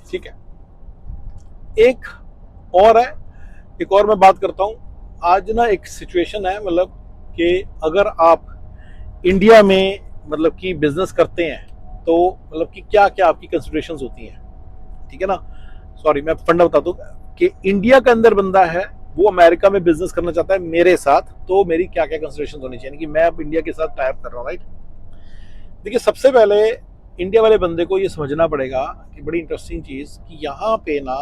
ठीक है। एक और है, एक और मैं बात करता हूँ। आज ना एक सिचुएशन है, मतलब कि अगर आप इंडिया में मतलब कि बिजनेस करते हैं तो मतलब कि क्या क्या आपकी कंसिडरेशंस होती हैं, ठीक है ना। सॉरी, मैं फंडा बता दूं कि इंडिया के अंदर बंदा है, वो अमेरिका में बिजनेस करना चाहता है मेरे साथ, तो मेरी क्या क्या कंसिडरेशंस होनी चाहिए कि मैं अब इंडिया के साथ टाइप कर रहा हूँ, राइट। देखिए, सबसे पहले इंडिया वाले बंदे को ये समझना पड़ेगा कि बड़ी इंटरेस्टिंग चीज कि यहाँ पे ना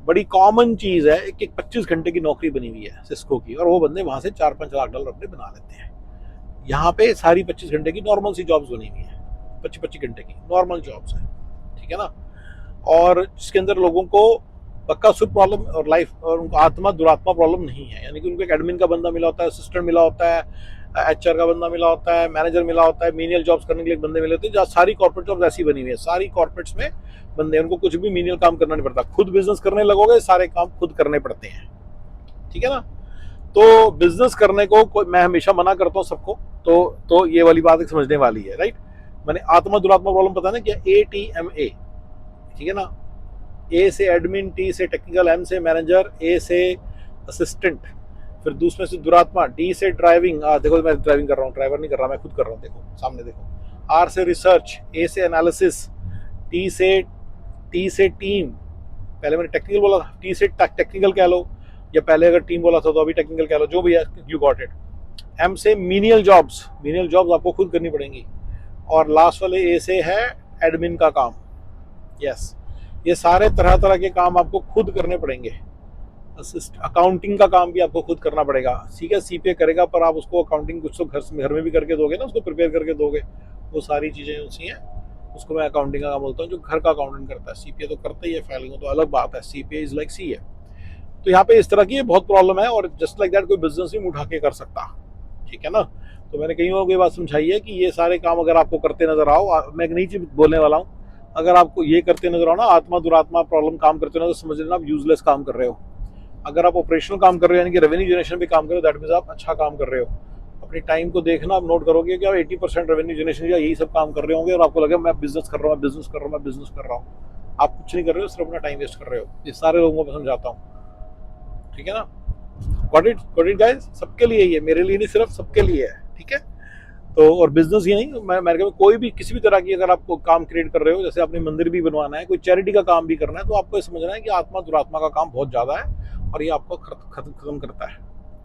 बड़ी कॉमन चीज है कि 25 घंटे की नौकरी बनी हुई है सिस्को की, और वो बंदे वहां से 4-5 लाख डॉलर अपने बना लेते हैं। यहाँ पे सारी 25 घंटे की नॉर्मल सी जॉब्स बनी हुई है, 25-25 घंटे की नॉर्मल जॉब्स है, ठीक है ना। और जिसके अंदर लोगों को पक्का सुख प्रॉब्लम और लाइफ और उनको आत्मा दुरात्मा प्रॉब्लम नहीं है, यानी कि उनको एक एडमिन का बंदा मिला होता है, असिस्टेंट मिला होता है, एचआर का बंदा मिला होता है, मैनेजर मिला होता है, मीनियल जॉब्स करने के लिए बंदे मिले होते हैं। जहाँ सारी कॉर्पोरेट जॉब्स ऐसी बनी हुई है, सारी कॉर्पोरेट्स में बंदे, उनको कुछ भी मीनियल काम करना नहीं पड़ता। खुद बिजनेस करने लगोगे, सारे काम खुद करने पड़ते हैं, ठीक है ना। तो बिजनेस करने को मैं हमेशा मना करता हूँ सबको, तो ये वाली बात एक समझने वाली है, राइट। मैंने आत्मा दुरात्मा प्रॉब्लम पता ना क्या, ATMA, ठीक है ना। ए से एडमिन, टी से टेक्निकल, एम से मैनेजर, ए से असिस्टेंट, फिर दूसरे से दुरात्मा, डी से ड्राइविंग, देखो मैं ड्राइविंग कर रहा हूँ, ड्राइवर नहीं कर रहा, मैं खुद कर रहा हूँ, देखो सामने देखो। आर से रिसर्च, ए से एनालिसिस, टी से टीम, पहले मैंने टेक्निकल बोला था, टी से टेक्निकल कह लो, या पहले अगर टीम बोला था तो अभी टेक्निकल कह लो, जो भी है, यू गॉट इट। एम से मीनियल जॉब्स, मीनियल जॉब्स आपको खुद करनी पड़ेंगी। और लास्ट वाले ए से है एडमिन का काम, यस। ये सारे तरह तरह के काम आपको खुद करने पड़ेंगे। अकाउंटिंग का काम भी आपको खुद करना पड़ेगा, ठीक है। सीपीए करेगा, पर आप उसको अकाउंटिंग कुछ तो घर में भी करके दोगे ना, उसको प्रिपेयर करके दोगे, वो सारी चीज़ें उसी हैं। उसको मैं अकाउंटिंग का काम बोलता हूँ, जो घर का अकाउंटेंट करता है। सीपीए तो करता ही है, फाइलिंग तो अलग बात है, सीपीए इज लाइक सीए। तो यहाँ पे इस तरह की बहुत प्रॉब्लम है, और जस्ट लाइक दैट कोई बिजनेस नहीं उठा के कर सकता, ठीक है ना। तो मैंने कई लोगों को ये बात समझाई है कि ये सारे काम अगर आपको करते नजर आओ, मैं एक नई चीज बोलने वाला हूँ, अगर आपको ये करते नजर आओ ना, आत्मा दुरात्मा प्रॉब्लम काम करते हो ना, तो समझ लेना आप यूजलेस काम कर रहे हो। अगर आप ऑपरेशनल काम कर रहे हो, यानी कि रेवेन्यू जनरेशन भी काम कर रहे हो, दैट मीन्स आप अच्छा काम कर रहे हो। अपनी टाइम को देखना, आप नोट करोगे कि आप 80% रेवेन्यू जनरेशन या यही सब काम कर रहे होंगे, और आपको लगे मैं बिजनेस कर रहा हूँ, मैं बिजनेस कर रहा हूँ, मैं बिजनेस कर रहा हूँ। आप कुछ नहीं कर रहे हो, सिर्फ अपना टाइम वेस्ट कर रहे हो। ये सारे लोगों को मैं समझाता हूँ, ठीक है ना। गॉट इट गाइस, सबके लिए ये, मेरे लिए नहीं, सिर्फ सबके लिए है, ठीक है। तो और बिजनेस ही नहीं, मैं अमेरिका में कोई भी किसी भी तरह की अगर आपको काम क्रिएट कर रहे हो, जैसे आपने मंदिर भी बनवाना है, कोई चैरिटी का काम भी करना है, तो आपको ये समझना है कि आत्मा दुरात्मा का काम बहुत ज्यादा है, और ये आपको खत्म करता है,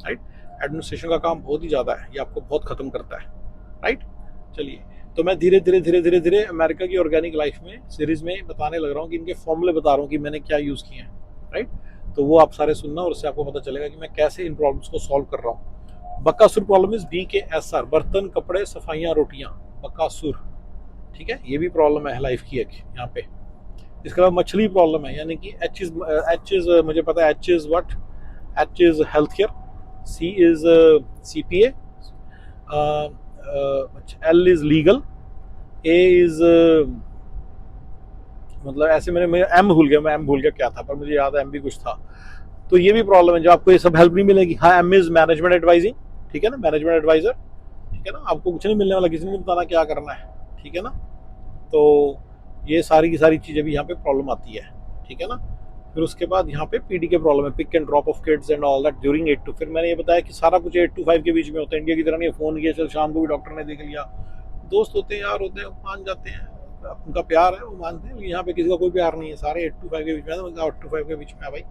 राइट। एडमिनिस्ट्रेशन का काम बहुत ही ज्यादा है, ये आपको बहुत खत्म करता है, राइट। चलिए, तो मैं धीरे धीरे धीरे धीरे धीरे अमेरिका की ऑर्गेनिक लाइफ में सीरीज में बताने लग रहा हूँ कि इनके फॉर्मूले बता रहा हूँ कि मैंने क्या यूज किए हैं, राइट। तो वो आप सारे सुनना, और उससे आपको पता चलेगा कि मैं कैसे इन प्रॉब्लम्स को सॉल्व कर रहा हूँ। बकासुर प्रॉब्लम इज BKSR, बर्तन कपड़े सफाइयाँ रोटियाँ, बकासुर, ठीक है। ये भी प्रॉब्लम है लाइफ की एक यहाँ पे। इसके अलावा मछली प्रॉब्लम है, यानी कि एच इज मुझे पता है, H is health care, C is CPA, L is legal, A is मतलब ऐसे मैं M भूल गया, मैं M भूल गया क्या था, पर मुझे याद है M भी कुछ था। तो ये भी प्रॉब्लम है, जो आपको ये सब हेल्प नहीं मिलेगी। हाँ, M इज मैनेजमेंट एडवाइजिंग, ठीक है ना, मैनेजमेंट एडवाइजर, ठीक है ना। आपको कुछ नहीं मिलने वाला, किसी ने नहीं बताना क्या करना है, ठीक है ना। तो ये सारी की सारी चीज़ें भी यहाँ पे प्रॉब्लम आती है, ठीक है ना। फिर उसके बाद यहाँ पे PD के प्रॉब्लम है, pick and drop off kids and all that during 8 to, फिर मैंने ये बताया कि सारा कुछ 8 to 5 के बीच में होता है। इंडिया की तरह नहीं, फ़ोन किया चल शाम को भी डॉक्टर ने देख लिया, दोस्त होते हैं, यार होते हैं, मान जाते हैं, उनका प्यार है वो मानते हैं। यहाँ पे किसी का कोई प्यार नहीं है, सारे 8 to 5 के बीच में, 8 to 5 के बीच में है भाई,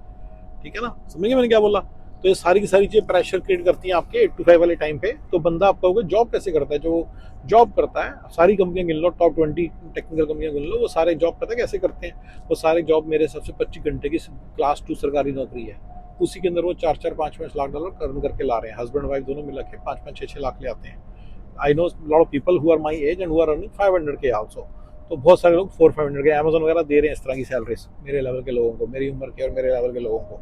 ठीक है ना। समझिए मैंने क्या बोला। तो ये सारी की सारी चीजें प्रेशर क्रिएट करती हैं आपके 8 to 5 वाले टाइम पे। तो बंदा आप कहोगे जॉब कैसे करता है, जो जॉब करता है, सारी कंपनियां गिन लो, टॉप 20 टेक्निकल कंपनियां गिन लो, वो सारे जॉब पता है कैसे करते हैं। वो सारे जॉब मेरे हिसाब से 25 घंटे की क्लास 2 सरकारी नौकरी है, उसी के अंदर वो 4-4, 5-5 लाख डॉलर अर्न करके ला रहे हैं। हस्बैंड वाइफ दोनों मिला के 5-5, 6-6 लाख ले आते हैं। I know lot of people who are my age and who are earning 500K also. तो बहुत सारे लोग 400-500K, अमेजोन वगैरह दे रहे हैं इस तरह की सैलरीज मेरे लेवल के लोगों को, मेरी उम्र के और मेरे लेवल के लोगों को,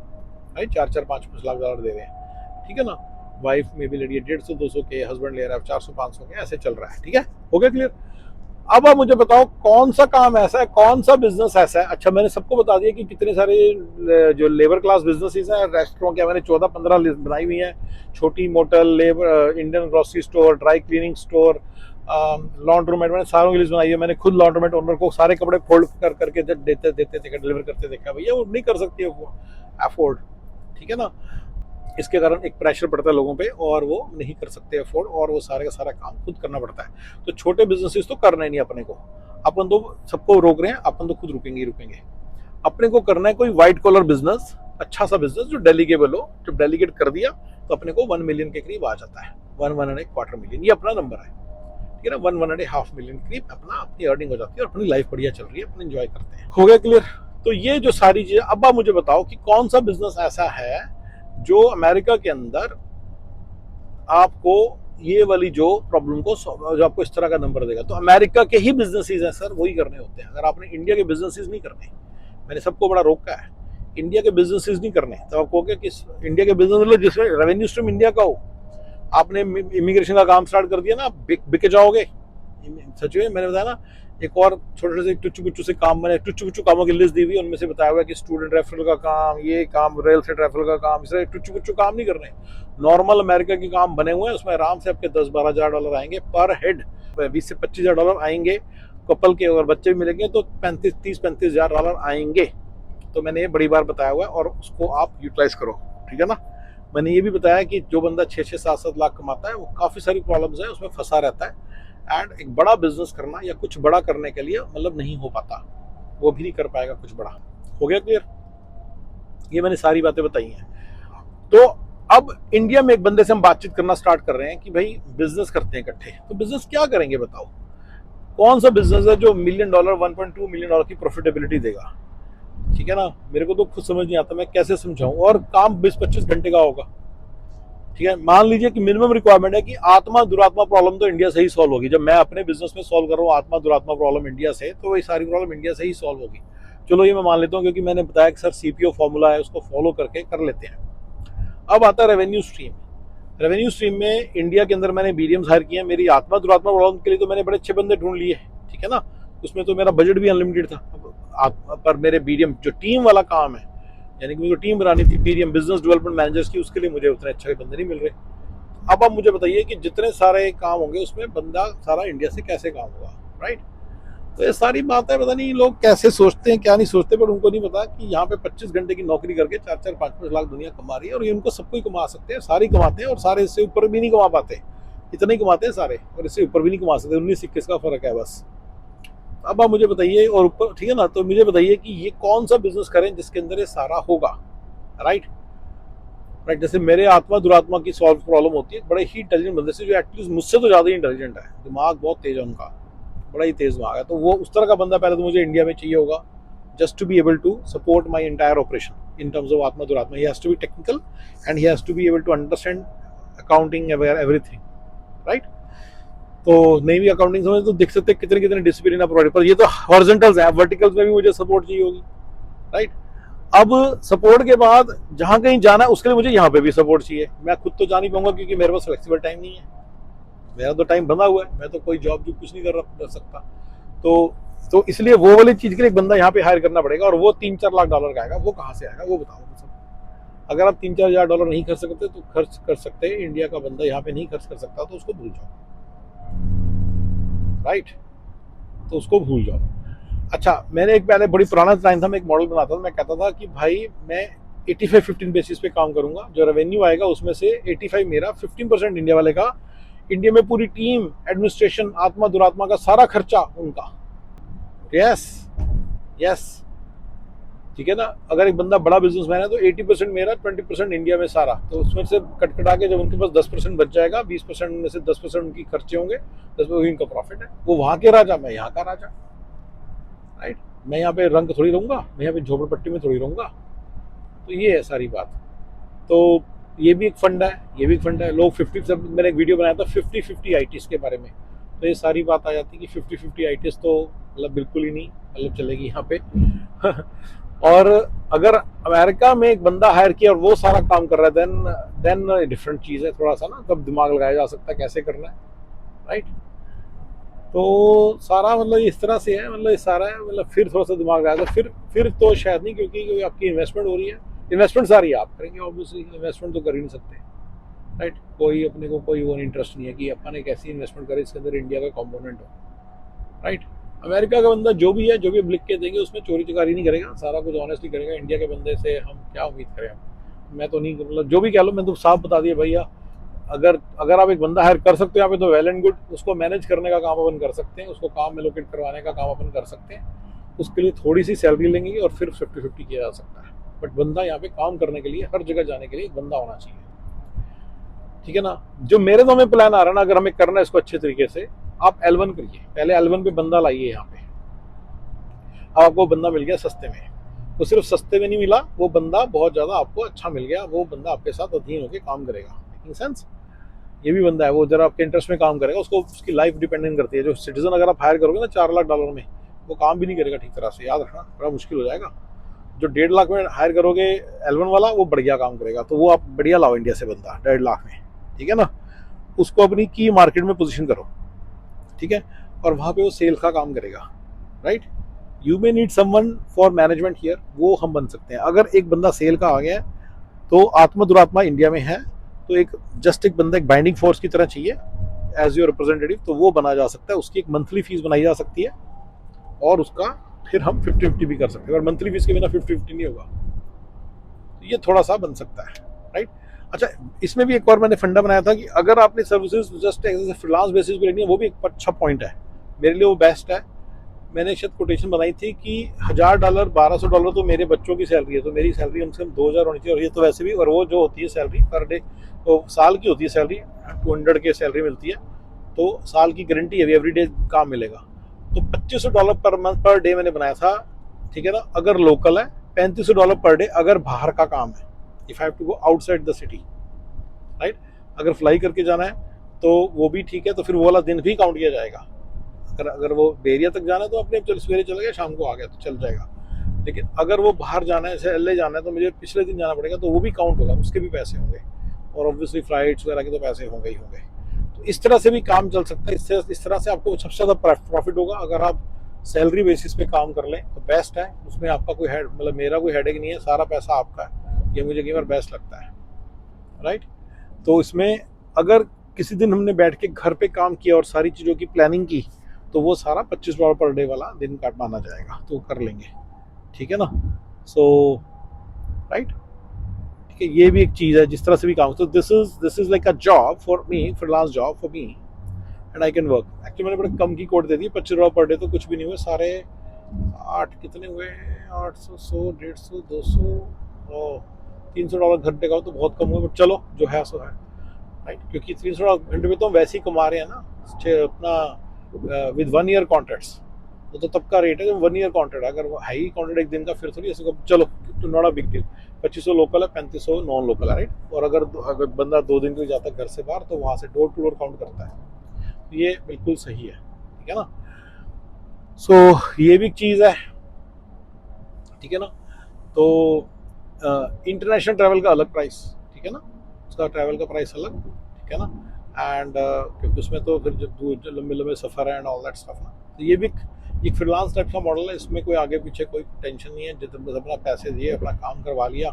भाई 4-4, 5-5 लाख डॉलर दे रहे हैं, ठीक है ना। वाइफ में भी ले रही है 150-200K, हस्बैंड ले रहा है 400-500K, ऐसे चल रहा है, ठीक है। हो गया क्लियर। अब आप मुझे बताओ कौन सा काम ऐसा है, कौन सा बिजनेस ऐसा है। अच्छा, मैंने सबको बता दिया कि कितने सारे जो लेबर क्लास बिजनेसेस हैं, रेस्टोरेंट के मैंने 14-15 लिस्ट बनाई हुई हैं। छोटी motel labour, Indian grocery store, dry cleaning store, laundromat मैंने सारों की लिस्ट बनाई है, मैंने खुद लॉन्ड्रोमेट ओनर को सारे कपड़े फोल्ड कर करके देते देते देखा, डिलीवर करते देखा, भैया वो नहीं कर सकती है वो अफोर्ड, ठीक है ना। इसके कारण एक प्रेशर पड़ता है लोगों पे और वो नहीं कर सकते अफोर्ड, और वो सारे का सारा काम खुद करना पड़ता है। तो छोटे बिजनेसेस तो करना ही नहीं अपने को, अपन तो सबको रोक रहे हैं, अपन तो खुद रुकेंगे ही रुकेंगे। अपने को करना है कोई व्हाइट कॉलर बिजनेस, अच्छा सा बिजनेस जो डेलीगेबल हो। जब डेलीगेट कर दिया तो अपने को 1 मिलियन के करीब आ जाता है, 1-1.25 मिलियन, ये अपना नंबर है, ठीक है ना। 1-1.5 मिलियन के करीब अपना अपनी अर्निंग हो जाती है और अपनी लाइफ बढ़िया चल रही है, अपन एंजॉय करते हैं। हो गया क्लियर? तो ये जो सारी चीजें, अब आप मुझे बताओ कि कौन सा बिजनेस ऐसा है जो अमेरिका के अंदर आपको ये वाली जो प्रॉब्लम को जो आपको इस तरह का नंबर देगा। तो अमेरिका के ही बिजनेसेस हैं सर, वही करने होते हैं। अगर आपने इंडिया के बिजनेसेस नहीं करने, मैंने सबको बड़ा रोका है, इंडिया के बिजनेसेस नहीं करने, तो आपको क्या कि इंडिया के बिजनेस मतलब जिसमें रेवेन्यू स्ट्रीम इंडिया का हो। आपने इमिग्रेशन का काम स्टार्ट कर दिया ना, बिके जाओगे। सच में मैंने बताया ना, एक और छोटे से टुच्चू कुच्चू से काम, मैंने टुच्चू कुच्चू कामों की लिस्ट दी हुई, उनमें से बताया हुआ कि स्टूडेंट रेफरल का काम, ये काम, रेल से रेफरल का काम, इस तरह टुच्चू कुच्चू काम नहीं करने। नॉर्मल अमेरिका के काम बने हुए हैं, उसमें आराम से आपके 10-12 हज़ार डॉलर आएंगे पर हेड, 20 से 25 हज़ार डॉलर आएंगे कपल के, अगर बच्चे भी मिलेंगे तो 30-35 हज़ार डॉलर आएंगे। तो मैंने ये बड़ी बार बताया हुआ है और उसको आप यूटिलाइज करो, ठीक है ना। मैंने ये भी बताया कि जो बंदा 6-6, 7-7 लाख कमाता है वो काफ़ी सारी प्रॉब्लम्स है, उसमें फंसा रहता है। एंड एक बड़ा बिजनेस करना या कुछ बड़ा करने के लिए मतलब नहीं हो पाता, वो भी नहीं कर पाएगा कुछ बड़ा। हो गया क्लियर? ये मैंने सारी बातें बताई हैं। तो अब इंडिया में एक बंदे से हम बातचीत करना स्टार्ट कर रहे हैं कि भाई बिजनेस करते हैं इकट्ठे, तो बिजनेस क्या करेंगे बताओ, कौन सा बिजनेस है जो $1 मिलियन 1.2 मिलियन डॉलर की प्रॉफिटेबिलिटी देगा, ठीक है ना। मेरे को तो खुद समझ नहीं आता मैं कैसे समझाऊं, और काम 20-25 घंटे का होगा, ठीक है। मान लीजिए कि मिनिमम रिक्वायरमेंट है कि आत्मा दुरात्मा प्रॉब्लम तो इंडिया से ही सॉल्व होगी। जब मैं अपने बिजनेस में सॉल्व कर रहा हूँ आत्मा दुरात्मा प्रॉब्लम इंडिया से, तो वही सारी प्रॉब्लम इंडिया से ही सॉल्व होगी। चलो ये मैं मान लेता हूँ, क्योंकि मैंने बताया कि सर सीपीओ फॉर्मूला है, उसको फॉलो करके कर लेते हैं। अब आता है रेवेन्यू स्ट्रीम। रेवेन्यू स्ट्रीम में इंडिया के अंदर मैंने बीडीएम्स हायर किए हैं, मेरी आत्मा दुरात्मा प्रॉब्लम के लिए तो मैंने बड़े अच्छे बंदे ढूंढ लिए, ठीक है ना। उसमें तो मेरा बजट भी अनलिमिटेड था, पर मेरे बीडीएम जो टीम वाला काम है, यानी कि मुझे टीम बनानी थी बीडीएम बिजनेस डेवलपमेंट मैनेजर्स की, उसके लिए मुझे उतने अच्छे बंदे नहीं मिल रहे। अब आप मुझे बताइए कि जितने सारे काम होंगे उसमें बंदा सारा इंडिया से कैसे काम होगा, राइट। तो ये सारी बातें पता नहीं लोग कैसे सोचते हैं क्या नहीं सोचते, पर उनको नहीं पता कि यहाँ पे 25 घंटे की नौकरी करके 4-4, 5-5 लाख दुनिया कमा रही है, और ये उनको सबको ही कमा सकते हैं, सारे कमाते हैं, और सारे इससे ऊपर भी नहीं कमा पाते, इतना ही कमाते हैं सारे, और इससे ऊपर भी नहीं कमा सकते। 19-21 का फर्क है बस। अब आप मुझे बताइए, और ऊपर, ठीक है ना। तो मुझे बताइए कि ये कौन सा बिजनेस करें जिसके अंदर ये सारा होगा, राइट। जैसे मेरे आत्मा दुरात्मा की सॉल्व प्रॉब्लम होती है बड़े ही इंटेलिजेंट बंदे से, जो एटलीस्ट मुझसे तो ज़्यादा ही इंटेलिजेंट है, दिमाग बहुत तेज है उनका, बड़ा ही तेज दिमाग है। तो वो उस तरह का बंदा पहले तो मुझे इंडिया में चाहिए होगा, just to be able to support my entire operation in terms of आत्मा दुरात्मा। He has to be technical and he has to be able to understand accounting everything, right. तो नहीं भी अकाउंटिंग समझ तो देख सकते कितने कितने डिसिप्लिन प्रोवाइड, पर ये तो हॉरिजॉन्टल्स है, वर्टिकल्स में भी मुझे सपोर्ट चाहिए होगी, राइट। अब सपोर्ट के बाद जहां कहीं जाना है उसके लिए मुझे यहाँ पे भी सपोर्ट चाहिए। मैं खुद तो जा नहीं पाऊंगा क्योंकि मेरे पास फ्लेक्सिबल टाइम नहीं है, मेरा तो टाइम बंधा हुआ है, मैं तो कोई जॉब जो कुछ नहीं कर सकता। तो इसलिए वो वाली चीज के लिए एक बंदा यहाँ पे हायर करना पड़ेगा, और वो 3-4 लाख डॉलर का आएगा। वो कहाँ से आएगा वो बताओ। अगर आप 3-4 हज़ार डॉलर नहीं कर सकते तो खर्च कर सकते हैं, इंडिया का बंदा यहाँ पे नहीं खर्च कर सकता तो उसको भूल जाओ, राइट। तो उसको भूल जाओ। अच्छा, मैंने एक पहले बड़ी पुराना टाइम था, मैं एक मॉडल बनाता था, मैं कहता था कि भाई मैं 85-15 बेसिस पे काम करूंगा, जो रेवेन्यू आएगा उसमें से 85 मेरा, 15% इंडिया वाले का। इंडिया में पूरी टीम, एडमिनिस्ट्रेशन, आत्मा दुरात्मा का सारा खर्चा उनका। यस यस, ठीक है ना। अगर एक बंदा बड़ा बिजनेसमैन है तो 80% मेरा, 20% इंडिया में सारा। तो उसमें से कटकटा के जब उनके पास 10% बच जाएगा, 20% में से 10% उनकी खर्चे होंगे, 10% इनका प्रॉफिट है। वो वहां के राजा, मैं यहाँ का राजा, राइट। मैं यहाँ पे रंग थोड़ी रहूंगा, मैं यहाँ पे झोपड़पट्टी में थोड़ी रहूंगा। तो ये है सारी बात। तो ये भी एक फंड है, ये भी एक फंड है। लोग 50, मैंने एक वीडियो बनाया था 50-50 आईटीज के बारे में, तो ये सारी बात आ जाती है कि 50-50 आईटीज तो मतलब बिल्कुल ही नहीं मतलब चलेगी यहाँ पे। और अगर अमेरिका में एक बंदा हायर किया और वो सारा काम कर रहा है, देन डिफरेंट चीज है थोड़ा सा ना, तब दिमाग लगाया जा सकता है कैसे करना है, राइट। तो सारा मतलब इस तरह से है, मतलब सारा है, मतलब फिर थोड़ा सा दिमाग लगाया था, फिर तो शायद नहीं, क्योंकि आपकी इन्वेस्टमेंट हो रही है, इन्वेस्टमेंट सारी आप करेंगे, ऑब्वियसली इन्वेस्टमेंट तो कर ही नहीं सकते, राइट। कोई अपने को कोई वो इंटरेस्ट नहीं है कि अपन एक ऐसी इन्वेस्टमेंट करें इसके अंदर इंडिया का कंपोनेंट हो, राइट। अमेरिका का बंदा जो भी है, जो भी लिख के देंगे उसमें चोरी चकारी नहीं करेगा, सारा कुछ ऑनेस्टली करेगा। इंडिया के बंदे से हम क्या उम्मीद करें? मैं तो नहीं, मतलब जो भी कह लो, मैं तो साफ बता दिया भैया। अगर अगर आप एक बंदा हायर कर सकते हो यहाँ पे तो वेल एंड गुड, उसको मैनेज करने का काम अपन कर सकते हैं, उसको काम में लोकेट करवाने का काम अपन कर सकते हैं, उसके लिए थोड़ी सी सैलरी लेंगे और फिर 50-50 किया जा सकता है। बट बंदा यहाँ पे काम करने के लिए, हर जगह जाने के लिए एक बंदा होना चाहिए, ठीक है ना। जो मेरे तो में प्लान आ रहा है ना, अगर हमें करना है इसको अच्छे तरीके से, आप L1 करिए, पहले L1 पे बंदा लाइए यहाँ पे। अब आपको बंदा मिल गया सस्ते में, तो सिर्फ सस्ते में नहीं मिला, वो बंदा बहुत ज्यादा आपको अच्छा मिल गया, वो बंदा आपके साथ अधीन होकर काम करेगा। Making sense? ये भी बंदा है, वो जरा आपके इंटरेस्ट में काम करेगा, उसको उसकी लाइफ डिपेंडेंट करती है। जो सिटीजन अगर आप हायर करोगे ना $4 लाख में, वो काम भी नहीं करेगा ठीक तरह से, याद रखना, बड़ा मुश्किल हो जाएगा। जो 1.5 लाख में हायर करोगे L1 वाला, वो बढ़िया काम करेगा, तो वो आप बढ़िया लाओ इंडिया से बंदा 1.5 लाख में, ठीक है ना। उसको अपनी की मार्केट में पोजीशन करो, ठीक है, और वहां पे वो सेल का काम करेगा, right. You may need someone for management here, वो हम बन सकते हैं। अगर एक बंदा सेल का आ गया है तो आत्मा दुरात्मा इंडिया में है, तो एक जस्ट एक बंदा एक बाइंडिंग फोर्स की तरह चाहिए एज योर रिप्रेजेंटेटिव, तो वो बना जा सकता है। उसकी एक मंथली फीस बनाई जा सकती है और उसका फिर हम 50-50 भी कर सकते हैं। अगर मंथली फीस के बिना 50-50 नहीं होगा तो ये थोड़ा सा बन सकता है, राइट। अच्छा, इसमें भी एक और मैंने फंडा बनाया था कि अगर आपने services just as freelance basis पे लेनी है, वो भी एक अच्छा पॉइंट है मेरे लिए, वो बेस्ट है। मैंने शायद कोटेशन बनाई थी कि $1000 $1200 तो मेरे बच्चों की सैलरी है, तो मेरी सैलरी कम से कम 2000 होनी चाहिए। और ये तो वैसे भी, और वो जो होती है सैलरी पर डे, तो साल की होती है सैलरी, 200 की सैलरी मिलती है, तो साल की गारंटी है, एवरी डे काम मिलेगा। तो $2500 पर मंथ पर डे मैंने बनाया था, ठीक है ना, अगर लोकल है। $3500 पर डे अगर बाहर का काम है, if I have to go outside the city, right. अगर फ्लाई करके जाना है तो वो भी ठीक है, तो फिर वो वाला दिन भी काउंट किया जाएगा। अगर वो बेरिया तक जाना है तो अपने चल सवेरे चला गया, शाम को आ गया तो चल जाएगा। लेकिन अगर वो बाहर जाना है, जैसे LA जाना है, तो मुझे पिछले दिन जाना पड़ेगा, तो वो भी काउंट होगा, उसके भी पैसे होंगे, और ऑब्वियसली फ्लाइट्स वगैरह के तो पैसे होंगे ही होंगे। तो इस तरह से भी काम चल सकता है। इस तरह से आपको सबसे ज़्यादा प्रॉफिट होगा अगर आप सैलरी बेसिस पे काम कर लें, तो बेस्ट है। उसमें आपका कोई हेड, मतलब मेरा कोई हेडेक नहीं है, सारा पैसा आपका है, ये मुझे कई बार बेस्ट लगता है, राइट। तो इसमें अगर किसी दिन हमने बैठ के घर पे काम किया और सारी चीज़ों की प्लानिंग की, तो वो सारा $25 पर डे वाला दिन काट माना जाएगा, तो कर लेंगे, ठीक है ना। सो राइट, ठीक है, ये भी एक चीज़ है जिस तरह से भी काम। तो this is like a job for me, freelance job for me, and I can work. Actually मैंने बड़े कम की कोट दे दी, $25 पर डे, तो कुछ भी नहीं हुए सारे। 8 कितने हुए, 800 100 150 200 और $300 घंटे का, तो बहुत कम हुआ, बट चलो जो है सो है, राइट। क्योंकि $300 घंटे में तो हम वैसे ही कमा रहे हैं ना, अपना विद 1 ईयर कॉन्ट्रैक्ट्स, तो तब का रेट है जब 1 ईयर कॉन्ट्रैक्ट। अगर वो हाई कॉन्ट्रैक्ट एक दिन का, फिर थोड़ी ऐसे को, चलो तो not a big deal. 2500 local है, 3500 नॉन लोकल है, राइट। और अगर बंदा 2 दिन के लिए जाता है घर से बाहर, तो वहाँ से डोर टू डोर काउंट करता है, तो ये बिल्कुल सही है, ठीक है ना। सो ये भी चीज़ है, ठीक है ना। तो इंटरनेशनल ट्रैवल का अलग प्राइस, ठीक है ना, उसका ट्रैवल का प्राइस अलग, ठीक है ना। एंड क्योंकि उसमें तो फिर जो लंबे लंबे सफ़र है एंड ऑल दैट स्टफ ना, तो ये भी एक फ्रीलांस टाइप का मॉडल है। इसमें कोई आगे पीछे कोई टेंशन नहीं है, जितना बस अपना पैसे दिए, अपना काम करवा लिया,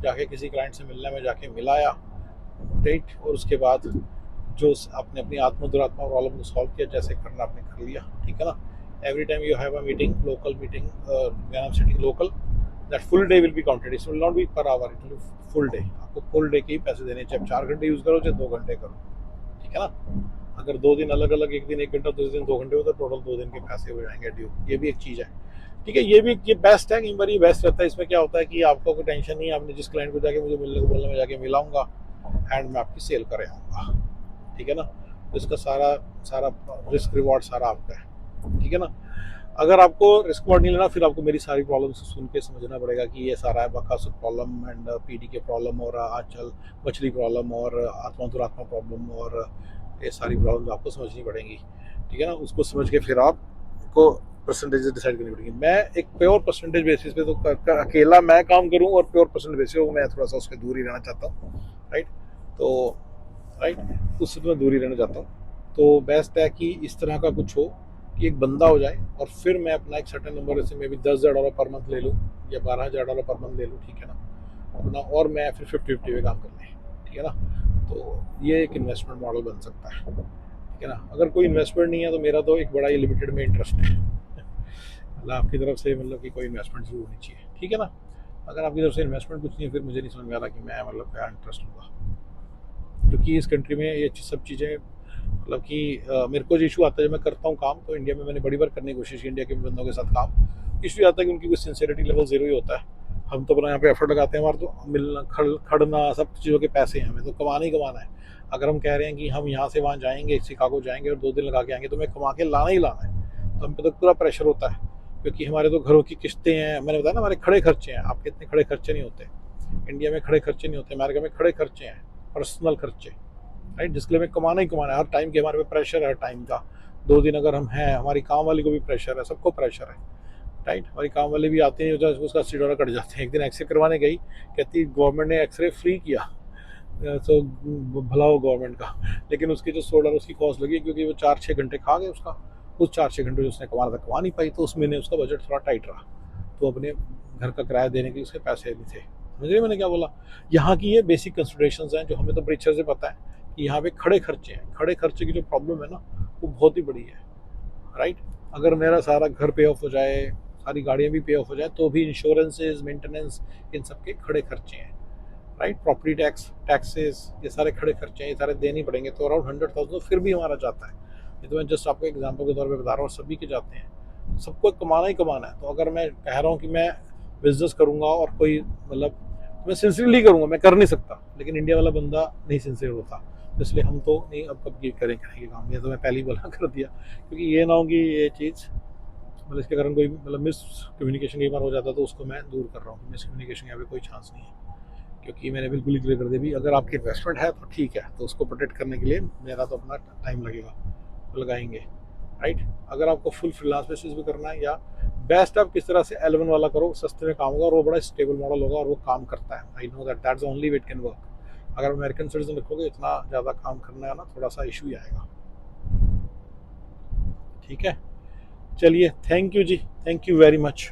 जाके किसी क्लाइंट से मिलने में जाके मिलाया, राइट। और उसके बाद जो आपने अपनी आत्मा दुरात्मा प्रॉब्लम को सॉल्व किया, जैसे करना आपने कर लिया, ठीक है ना। Every time you have a meeting, local meeting, when I am sitting local, that full day will be counted. It will not be per hour, it will be full day. आपको फुल डे के ही पैसे देने, चाहे 4 घंटे use करो चाहे 2 घंटे करो, ठीक है ना। अगर 2 दिन अलग अलग, एक दिन 1 घंटा, दूसरे दिन 2 घंटे हो, तो टोटल 2 दिन के पैसे हो जाएंगे ड्यू। ये भी एक चीज़ है, ठीक है। ये बेस्ट है, कई बार ये बेस्ट रहता है। इसमें क्या होता है कि आपको कोई टेंशन नहीं है, आपने जिस क्लाइंट को जाके मुझे मिलने को बोलना, मैं जाके मिलाऊंगा एंड मैं आपकी सेल कर आऊँगा, ठीक है ना। तो इसका सारा सारा रिस्क रिवॉर्ड सारा आपका है, ठीक है ना। अगर आपको रिस्क रिवॉर्ड नहीं लेना, फिर आपको मेरी सारी प्रॉब्लम सुन के समझना पड़ेगा कि ये सारा है बकासुर प्रॉब्लम एंड PD के प्रॉब्लम और आंचल मछली प्रॉब्लम और आत्मा दुरात्मा प्रॉब्लम, और ये सारी प्रॉब्लम आपको समझनी पड़ेंगी, ठीक है ना। उसको समझ के फिर आपको परसेंटेज डिसाइड करनी पड़ेगी। मैं एक प्योर परसेंटेज बेसिस पे, तो अकेला मैं काम करूँ और प्योर परसेंटेज बेसिस पे, मैं थोड़ा सा उसके दूर ही रहना चाहता हूँ, राइट। तो राइट, उससे तो मैं दूर ही रहना चाहता हूँ। तो बेस्ट है कि इस तरह का कुछ हो कि एक बंदा हो जाए, और फिर मैं अपना एक सर्टेन नंबर, जैसे मे भी $10,000 पर मंथ ले लूँ या $12,000 पर मंथ ले लूँ, ठीक है ना अपना, और मैं फिर 50-50 पे काम कर लें, ठीक है ना। तो ये एक इन्वेस्टमेंट मॉडल बन सकता है, ठीक है ना। अगर कोई इन्वेस्टमेंट नहीं है तो मेरा तो एक बड़ा ही लिमिटेड में इंटरेस्ट है, मतलब आपकी तरफ से मतलब कि कोई इन्वेस्टमेंट जरूर होनी चाहिए, ठीक है ना। अगर आपकी तरफ से इन्वेस्टमेंट कुछ नहीं है फिर मुझे नहीं समझ में आ रहा कि मैं मतलब क्या इंटरेस्ट लूँगा, क्योंकि इस कंट्री में ये सब चीज़ें मतलब कि मेरे को जो इशू आता है जब मैं करता हूँ काम, तो इंडिया में मैंने बड़ी बार करने की कोशिश की इंडिया के बंदों के साथ काम, इशू आता है कि उनकी कोई सिंसियरिटी लेवल जीरो ही होता है। हम तो अपना यहाँ पे एफर्ट लगाते हैं, हमारा तो मिलना खड़ना सब चीज़ों के पैसे हैं, हमें तो कमाना ही कमाना है। अगर हम कह रहे हैं कि हम यहाँ से वहाँ जाएंगे, शिकागो जाएंगे और 2 दिन लगा के आएंगे, तो हमें कमा के लाना ही लाना है, तो हम पे तो पूरा प्रेशर होता है, क्योंकि हमारे तो घरों की किस्तें हैं, मैंने बताया ना हमारे खड़े खर्चे हैं। आपके इतने खड़े खर्चे नहीं होते इंडिया में, खड़े खर्चे नहीं होते, अमेरिका में खड़े खर्चे हैं, पर्सनल खर्चे, राइट, जिसके लिए हमें कमाना ही कमाना है। हर टाइम के हमारे पे प्रेशर है, हर टाइम का। 2 दिन अगर हम हैं, हमारी काम वाली को भी प्रेशर है, सबको प्रेशर है, राइट। हमारी काम वाले भी आते हैं, जो उसका सिडोरा कट जाते हैं। एक दिन एक्सरे करवाने गई, कहती गवर्नमेंट ने एक्सरे फ्री किया, तो भला हो गवर्नमेंट का, लेकिन उसकी जो $100 उसकी कॉस्ट लगी, क्योंकि वो 4-6 घंटे खा गए उसका, उस 4-6 घंटे जो उसने कमाना था कमा नहीं पाई, तो उस महीने उसका बजट थोड़ा टाइट रहा, तो अपने घर का किराया देने के उसके पैसे नहीं थे। समझ रहे मैंने क्या बोला। यहाँ की ये बेसिक कंसिडरेशंस हैं जो हमें तो बड़ी अच्छे से पता है कि यहाँ पे खड़े खर्चे हैं। खड़े खर्चे की जो प्रॉब्लम है ना, वो बहुत ही बड़ी है, राइट। अगर मेरा सारा घर पे ऑफ हो जाए, सारी गाड़ियाँ भी पे ऑफ हो जाए, तो भी इंश्योरेंसेज, मेंटेनेंस, इन सब के खड़े खर्चे हैं, राइट। प्रॉपर्टी टैक्स, टैक्सेस, ये सारे खड़े खर्चे हैं, ये सारे देने पड़ेंगे, तो अराउंड 100,000 फिर भी हमारा जाता है। ये तो मैं जस्ट आपको एग्जांपल के तौर पे बता रहा हूँ, सभी के जाते हैं, सबको कमाना ही कमाना है। तो अगर मैं कह रहा हूँ कि मैं बिजनेस करूँगा और कोई मतलब मैं सिंसियरली करूँगा, मैं कर नहीं सकता, लेकिन इंडिया वाला बंदा नहीं सिंसियर होता, तो इसलिए हम तो नहीं अब कब करेंगे काम, ये तो मैं पहले ही बोला कर दिया, क्योंकि ये ना हो कि ये चीज़ मतलब इसके कारण कोई मतलब मिस कम्युनिकेशन कई बार हो जाता, तो उसको मैं दूर कर रहा हूँ। मिस कम्युनिकेशन यहाँ पे कोई चांस नहीं है, क्योंकि मैंने बिल्कुल ही क्लियर कर दिया भी, अगर आपकी इन्वेस्टमेंट है तो ठीक है, तो उसको प्रोटेक्ट करने के लिए मेरा तो अपना टाइम लगेगा, तो लगाएंगे, राइट। अगर आपको फुल फ्रीलांस बेसिस भी करना है, या बेस्ट आप किस तरह से L1 वाला करो, सस्ते में काम होगा और वो बड़ा स्टेबल मॉडल होगा और वो काम करता है। I know that that's only way it can work. अगर अमेरिकन सिटीजन रखोगे, इतना ज़्यादा काम करना है ना, थोड़ा सा इशू ही आएगा, ठीक है। चलिए, थैंक यू जी, थैंक यू वेरी मच।